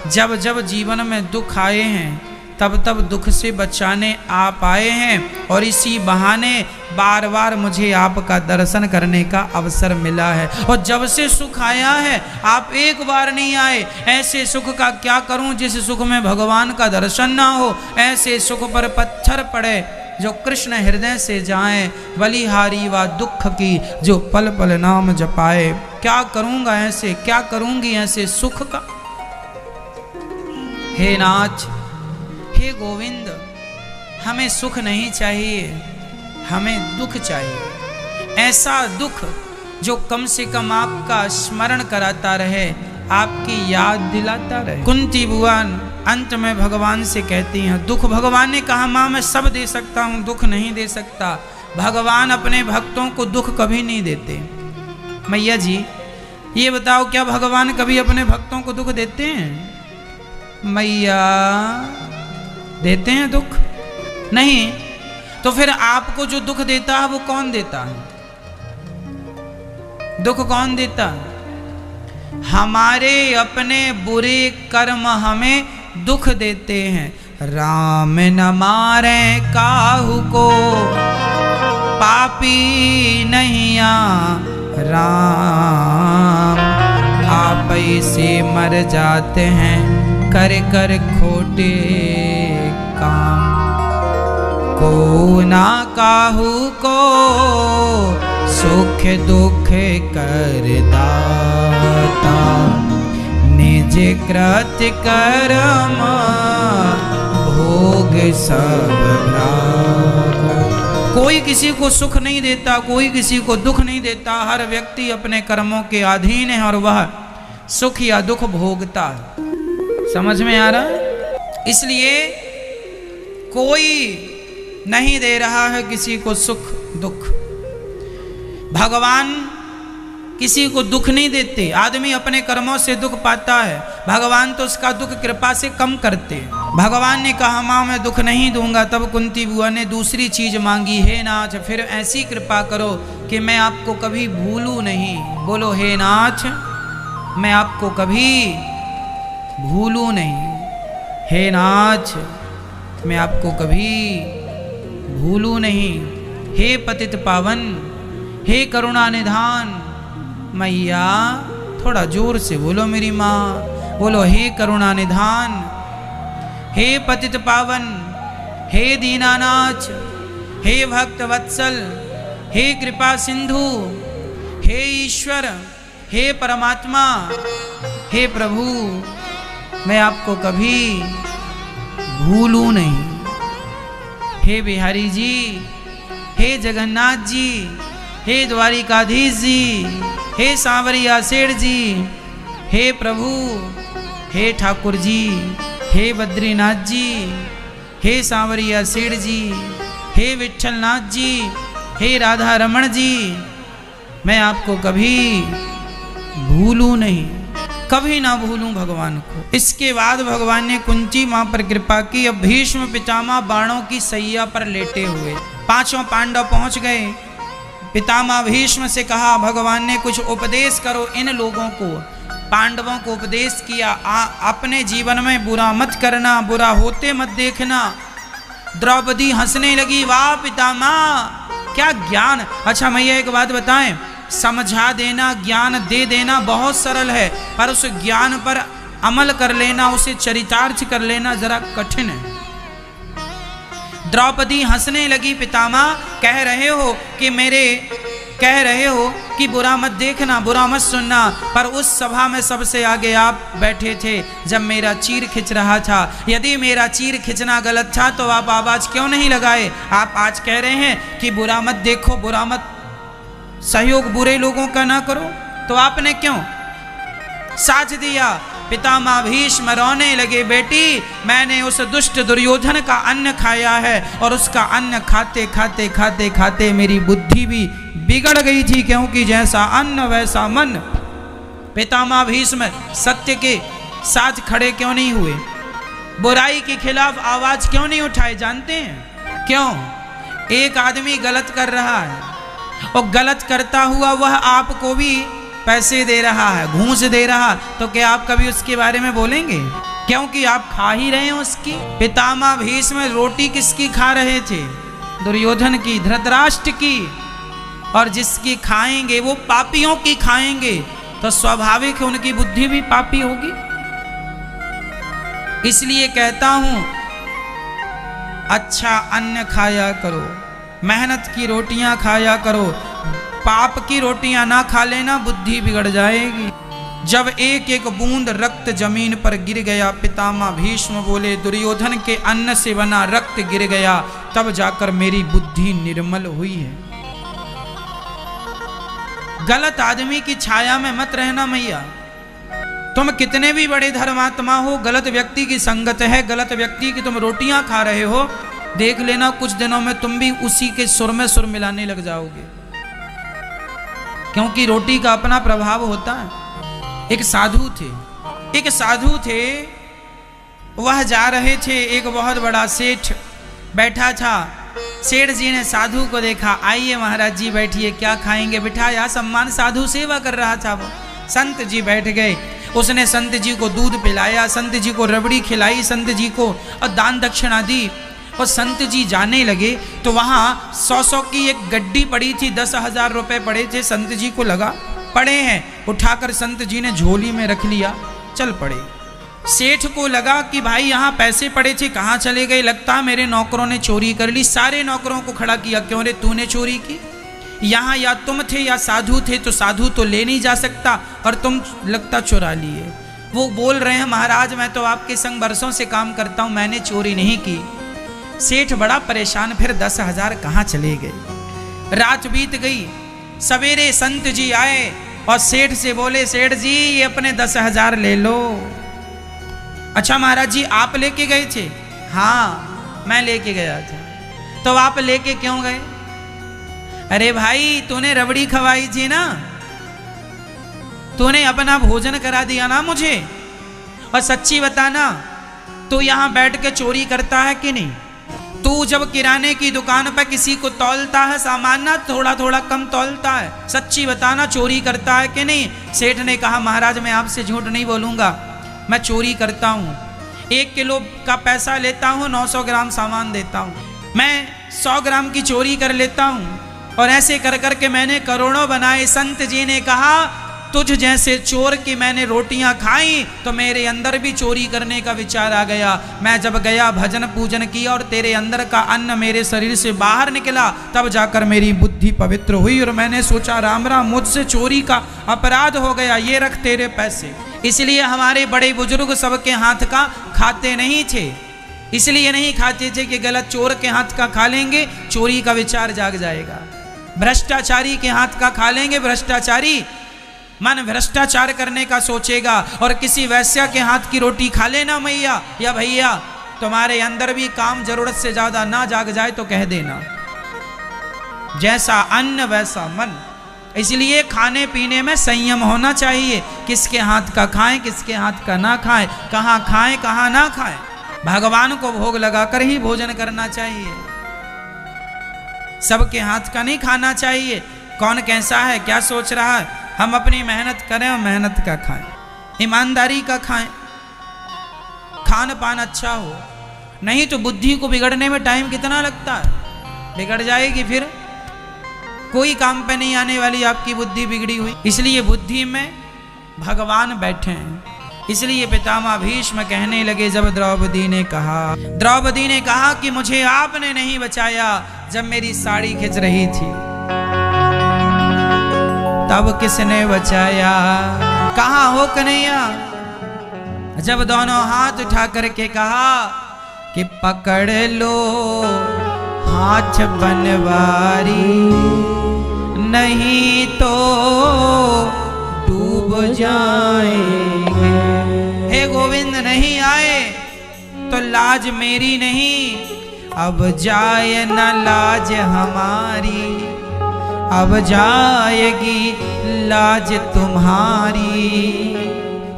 जब जब जीवन में दुख आए हैं तब तब दुख से बचाने आप आए हैं और इसी बहाने बार बार मुझे आपका दर्शन करने का अवसर मिला है। और जब से सुख आया है आप एक बार नहीं आए। ऐसे सुख का क्या करूं जिस सुख में भगवान का दर्शन ना हो। ऐसे सुख पर पत्थर पड़े जो कृष्ण हृदय से जाए, बलिहारी व दुख की जो पल पल नाम जपाए। क्या करूंगा ऐसे, क्या करूंगी ऐसे सुख का। हे नाथ, हे गोविंद, हमें सुख नहीं चाहिए, हमें दुख चाहिए। ऐसा दुख जो कम से कम आपका स्मरण कराता रहे, आपकी याद दिलाता रहे। कुंती बुआ अंत में भगवान से कहती हैं, दुख भगवान ने कहा माँ मैं सब दे सकता हूँ, दुख नहीं दे सकता। भगवान अपने भक्तों को दुख कभी नहीं देते। मैया जी ये बताओ, क्या भगवान कभी अपने भक्तों को दुख देते हैं? मैया देते हैं दुख? नहीं। तो फिर आपको जो दुख देता है वो कौन देता है? दुख कौन देता है? हमारे अपने बुरे कर्म हमें दुख देते हैं। राम न मारे काहू को, पापी नहीं राम, आप से मर जाते हैं कर कर खोटे काम। को ना काहू को सुख दुख कर दाता, निज कृत्य कर्म भोग सब भ्राता। कोई किसी को सुख नहीं देता, कोई किसी को दुख नहीं देता। हर व्यक्ति अपने कर्मों के अधीन है और वह सुख या दुख भोगता है। समझ में आ रहा है? इसलिए कोई नहीं दे रहा है किसी को सुख दुख। भगवान किसी को दुख नहीं देते। आदमी अपने कर्मों से दुख पाता है, भगवान तो उसका दुख कृपा से कम करते। भगवान ने कहा माँ मैं दुख नहीं दूंगा। तब कुंती बुआ ने दूसरी चीज मांगी, हे नाथ फिर ऐसी कृपा करो कि मैं आपको कभी भूलूं नहीं। बोलो हे नाथ, मैं आपको कभी भूलूं नहीं। हे नाथ, मैं आपको कभी भूलूं नहीं। हे पतित पावन, हे करुणा निधान। मैया थोड़ा जोर से बोलो मेरी माँ, बोलो हे करुणा निधान, हे पतित पावन, हे दीनानाथ, हे भक्त वत्सल, हे कृपा सिंधु, हे ईश्वर, हे परमात्मा, हे प्रभु, मैं आपको कभी भूलूं नहीं। हे बिहारी जी, हे जगन्नाथ जी, हे द्वारिकाधीश जी, हे सांवरिया सेठ जी, हे प्रभु, हे ठाकुर जी, हे बद्रीनाथ जी, हे सांवरिया सेठ जी, हे विठलनाथ जी, हे राधा रमण जी, मैं आपको कभी भूलूं नहीं, कभी ना भूलूं भगवान को। इसके बाद भगवान ने कुंती मां पर कृपा की। अब भीष्म पितामह बाणों की सैया पर लेटे हुए, पांचों पांडव पहुंच गए। पितामह भीष्म से कहा, भगवान ने कुछ उपदेश करो इन लोगों को। पांडवों को उपदेश किया, अपने जीवन में बुरा मत करना, बुरा होते मत देखना। द्रौपदी हंसने लगी, वाह पितामह क्या ज्ञान। अच्छा मैया एक बात बताएं, समझा देना, ज्ञान दे देना बहुत सरल है, पर उस ज्ञान पर अमल कर लेना, उसे चरितार्थ कर लेना जरा कठिन है। द्रौपदी हंसने लगी, पितामह कह रहे हो कि बुरा मत देखना, बुरा मत सुनना, पर उस सभा में सबसे आगे आप बैठे थे जब मेरा चीर खिंच रहा था। यदि मेरा चीर खिंचना गलत था तो आप आवाज क्यों नहीं लगाए? आप आज कह रहे हैं कि बुरा मत देखो, बुरा मत, सहयोग बुरे लोगों का ना करो, तो आपने क्यों साथ दिया? पितामह भीष्म रोने लगे, बेटी मैंने उस दुष्ट दुर्योधन का अन्न खाया है और उसका अन्न खाते खाते खाते खाते मेरी बुद्धि भी बिगड़ गई थी, क्योंकि जैसा अन्न वैसा मन। पितामह भीष्म सत्य के साथ खड़े क्यों नहीं हुए? बुराई के खिलाफ आवाज क्यों नहीं उठाए? जानते हैं क्यों? एक आदमी गलत कर रहा है और गलत करता हुआ वह आपको भी पैसे दे रहा है, घूस दे रहा, तो क्या आप कभी उसके बारे में बोलेंगे? क्योंकि आप खा ही रहे हैं उसकी। पितामह भीष्म रोटी किसकी खा रहे थे? दुर्योधन की, धृतराष्ट्र की, और जिसकी खाएंगे वो पापियों की खाएंगे, तो स्वाभाविक है उनकी बुद्धि भी पापी होगी। इसलिए कहता हूं अच्छा अन्न खाया करो, मेहनत की रोटियां खाया करो, पाप की रोटियां ना खा लेना, बुद्धि बिगड़ जाएगी। जब एक एक बूंद रक्त जमीन पर गिर गया, पितामह भीष्म बोले, दुर्योधन के अन्न से बना रक्त गिर गया, तब जाकर मेरी बुद्धि निर्मल हुई है। गलत आदमी की छाया में मत रहना मैया। तुम कितने भी बड़े धर्मात्मा हो, गलत व्यक्ति की संगत है, गलत व्यक्ति की तुम रोटियां खा रहे हो, देख लेना कुछ दिनों में तुम भी उसी के सुर में सुर मिलाने लग जाओगे, क्योंकि रोटी का अपना प्रभाव होता है। एक साधु थे, वह जा रहे थे, एक बहुत बड़ा सेठ बैठा था। सेठ जी ने साधु को देखा, आइए महाराज जी बैठिए, क्या खाएंगे? बिठाया, सम्मान, साधु सेवा कर रहा था वो। संत जी बैठ गए, उसने संत जी को दूध पिलाया, संत जी को रबड़ी खिलाई, संत जी को और दान दक्षिणा दी। और संत जी जाने लगे तो वहाँ 100 की एक गड्डी पड़ी थी, 10,000 रुपए पड़े थे। संत जी को लगा पड़े हैं, उठाकर संत जी ने झोली में रख लिया, चल पड़े। सेठ को लगा कि भाई यहाँ पैसे पड़े थे, कहाँ चले गए? लगता मेरे नौकरों ने चोरी कर ली। सारे नौकरों को खड़ा किया, क्यों रे तूने चोरी की? यहाँ या तुम थे या साधु थे, तो साधु तो ले नहीं जा सकता और तुम लगता चुरा लिए। वो बोल रहे हैं, महाराज मैं तो आपके संग बरसों से काम करता हूँ, मैंने चोरी नहीं की। सेठ बड़ा परेशान, फिर 10,000 कहाँ चले गए? रात बीत गई, सवेरे संत जी आए और सेठ से बोले, सेठ जी ये अपने 10,000 ले लो। अच्छा महाराज जी आप लेके गए थे? हाँ मैं लेके गया था। तो आप लेके क्यों गए? अरे भाई तूने रबड़ी खवाई थी ना, तूने अपना भोजन करा दिया ना मुझे। और सच्ची बताना, तू यहां बैठ के चोरी करता है कि नहीं? तू जब किराने की दुकान पर किसी को तौलता है सामान ना, थोड़ा थोड़ा कम तौलता है, सच्ची बताना चोरी करता है कि नहीं? सेठ ने कहा, महाराज मैं आपसे झूठ नहीं बोलूंगा, मैं चोरी करता हूँ। 1 किलो का पैसा लेता हूँ, 900 ग्राम सामान देता हूँ। मैं 100 ग्राम की चोरी कर लेता हूँ, और ऐसे कर करके मैंने करोड़ों बनाए। संत जी ने कहा, तुझ जैसे चोर की मैंने रोटियां खाई तो मेरे अंदर भी चोरी करने का विचार आ गया। मैं जब गया भजन पूजन किया और तेरे अंदर का अन्न मेरे शरीर से बाहर निकला, तब जाकर मेरी बुद्धि पवित्र हुई और मैंने सोचा राम राम मुझसे चोरी का अपराध हो गया, ये रख तेरे पैसे। इसलिए हमारे बड़े बुजुर्ग सबके हाथ का खाते नहीं थे, इसलिए नहीं खाते थे कि गलत चोर के हाथ का खा लेंगे चोरी का विचार जाग जाएगा। भ्रष्टाचारी के हाथ का खा लेंगे। भ्रष्टाचारी मन भ्रष्टाचार करने का सोचेगा और किसी वैश्या के हाथ की रोटी खा लेना मैया या भैया, तुम्हारे अंदर भी काम जरूरत से ज्यादा ना जाग जाए तो कह देना। जैसा अन्न वैसा मन, इसलिए खाने पीने में संयम होना चाहिए। किसके हाथ का खाएं, किसके हाथ का ना खाएं, कहाँ खाएं कहाँ ना खाएं। भगवान को भोग लगाकर ही भोजन करना चाहिए, सबके हाथ का नहीं खाना चाहिए। कौन कैसा है, क्या सोच रहा है, हम अपनी मेहनत करें और मेहनत का खाएं, ईमानदारी का खाएं, खान पान अच्छा हो। नहीं तो बुद्धि को बिगड़ने में टाइम कितना लगता है, बिगड़ जाएगी, फिर कोई काम पे नहीं आने वाली आपकी बुद्धि बिगड़ी हुई। इसलिए बुद्धि में भगवान बैठे हैं। इसलिए पितामह भीष्म कहने लगे, जब द्रौपदी ने कहा कि मुझे आपने नहीं बचाया जब मेरी साड़ी खिंच रही थी, तब किसने बचाया, कहाँ हो कन्हैया। जब दोनों हाथ उठा करके कहा कि पकड़ लो हाथ बनवारी, नहीं तो डूब जाएंगे। हे गोविंद नहीं आए तो लाज मेरी नहीं, अब जाए न लाज हमारी, अब जाएगी लाज तुम्हारी।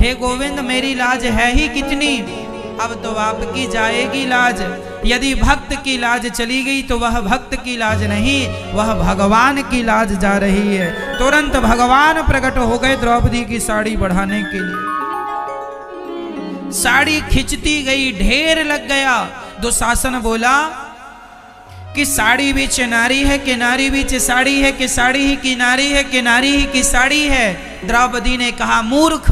हे गोविंद मेरी लाज है ही कितनी, अब तो आपकी जाएगी लाज। यदि भक्त की लाज चली गई तो वह भक्त की लाज नहीं, वह भगवान की लाज जा रही है। तुरंत भगवान प्रकट हो गए द्रौपदी की साड़ी बढ़ाने के लिए। साड़ी खिंचती गई, ढेर लग गया। दुशासन बोला कि साड़ी बीच नारी है कि नारी बीच साड़ी है कि साड़ी ही की नारी है कि नारी ही की साड़ी है। द्रौपदी ने कहा, मूर्ख,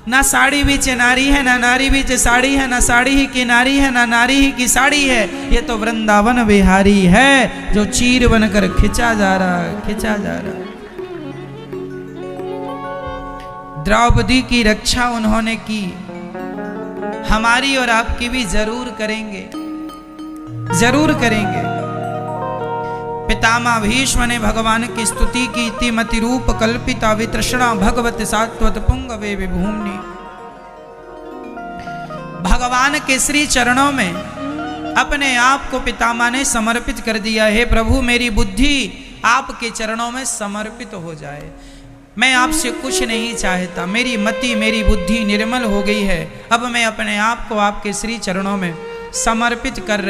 ना साड़ी बीच नारी है, ना नारी बीच साड़ी है, ना साड़ी ही की नारी है, ना नारी ही की साड़ी है। ये तो वृंदावन बिहारी है जो चीर बनकर खिंचा जा रहा, खिंचा जा रहा। द्रौपदी की रक्षा उन्होंने की, हमारी और आपकी भी जरूर करेंगे, जरूर करेंगे। पितामह भीष्म ने भगवान की स्तुति की, तिमति रूप कल्पिता वितृष्णा भगवत सात्वत पुंगवे विभूमि। भगवान के श्री चरणों में अपने आप को पितामह ने समर्पित कर दिया। हे प्रभु, मेरी बुद्धि आपके चरणों में समर्पित हो जाए, मैं आपसे कुछ नहीं चाहता, मेरी मति मेरी बुद्धि निर्मल हो गई है। अब मैं अपने आप को आपके श्री चरणों में समर्पित कर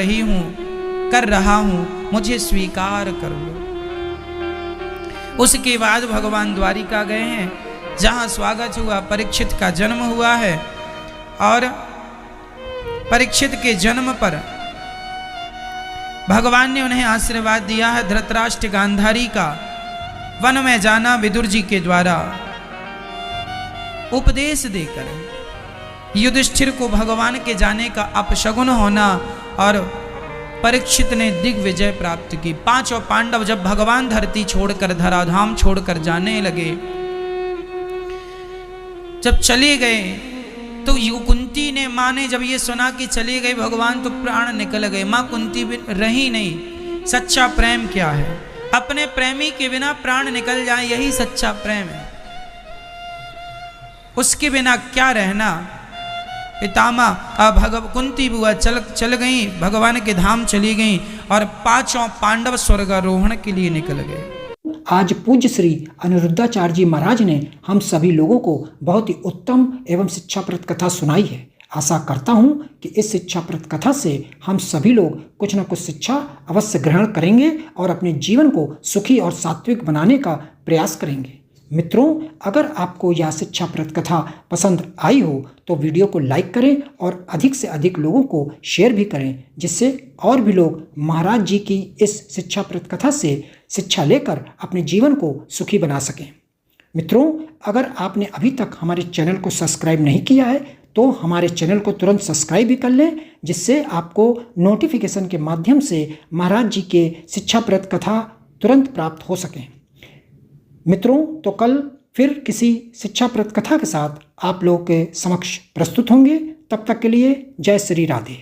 रहा हूं, मुझे स्वीकार कर लो। उसके बाद भगवान द्वारिका गए हैं, जहां स्वागत हुआ, परीक्षित का जन्म हुआ है। और परीक्षित के जन्म पर भगवान ने उन्हें आशीर्वाद दिया है। धृतराष्ट्र गांधारी का वन में जाना विदुर जी के द्वारा उपदेश देकर युधिष्ठिर को भगवान के जाने का अपशगुन होना, और परीक्षित ने दिग्विजय प्राप्त की। पांचों पांडव जब भगवान धरती छोड़कर, धराधाम छोड़कर जाने लगे, जब चले गए तो कुंती ने, माँ ने जब ये सुना कि चले गए भगवान, तो प्राण निकल गए। माँ कुंती भी रही नहीं। सच्चा प्रेम क्या है? अपने प्रेमी के बिना प्राण निकल जाए, यही सच्चा प्रेम है। उसके बिना क्या रहना। पितामह कुंती बुआ चल गई, भगवान के धाम चली गई, और पांचों पांडव स्वर्गारोहण के लिए निकल गए। आज पूज्य श्री अनिरुद्धाचार्य जी महाराज ने हम सभी लोगों को बहुत ही उत्तम एवं शिक्षाप्रद कथा सुनाई है। आशा करता हूँ कि इस शिक्षाप्रद कथा से हम सभी लोग कुछ न कुछ शिक्षा अवश्य ग्रहण करेंगे और अपने जीवन को सुखी और सात्विक बनाने का प्रयास करेंगे। मित्रों, अगर आपको यह शिक्षाप्रद कथा पसंद आई हो तो वीडियो को लाइक करें और अधिक से अधिक लोगों को शेयर भी करें, जिससे और भी लोग महाराज जी की इस शिक्षाप्रद कथा से शिक्षा लेकर अपने जीवन को सुखी बना सकें। मित्रों, अगर आपने अभी तक हमारे चैनल को सब्सक्राइब नहीं किया है तो हमारे चैनल को तुरंत सब्सक्राइब भी कर लें, जिससे आपको नोटिफिकेशन के माध्यम से महाराज जी के शिक्षाप्रद कथा तुरंत प्राप्त हो सकें। मित्रों, तो कल फिर किसी शिक्षाप्रद कथा के साथ आप लोगों के समक्ष प्रस्तुत होंगे। तब तक के लिए जय श्री राधे।